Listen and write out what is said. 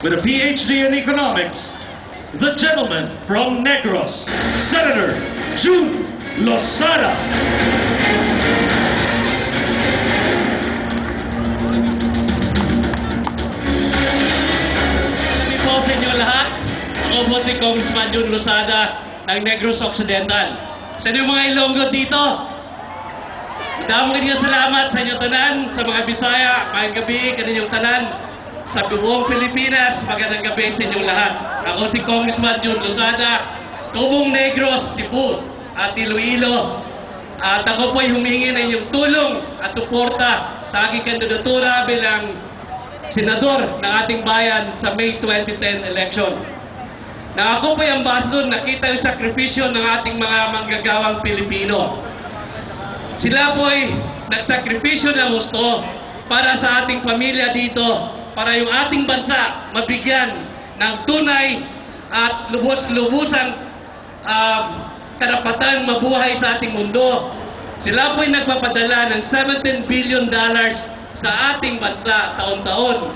With a PhD in economics, the gentleman from Negros, Senator June Lozada. Good po sa inyo lahat. Ako po si Congressman June Lozada ng Negros Occidental. Sa inyo mga Ilonggo dito, damo kanyang salamat sa inyo tanan, sa mga Bisaya, maayong gabi, kaninyong tanan. Sa buong Pilipinas, magandang gabi sa inyong lahat. Ako si Congressman June Lozada, Tubong Negros, Cebu, at Iloilo. At ako po ay humingi ng inyong tulong at suporta sa aking kandidatura bilang senador ng ating bayan sa May 2010 election. Na ako po ay ambassador, nakita yung sakripisyo ng ating mga manggagawang Pilipino. Sila po ay nagsakripisyo ng gusto para sa ating pamilya dito, para yung ating bansa mabigyan ng tunay at lubos-lubusang karapatan mabuhay sa ating mundo. Sila po ay nagpapadala ng $17 billion sa ating bansa taon-taon.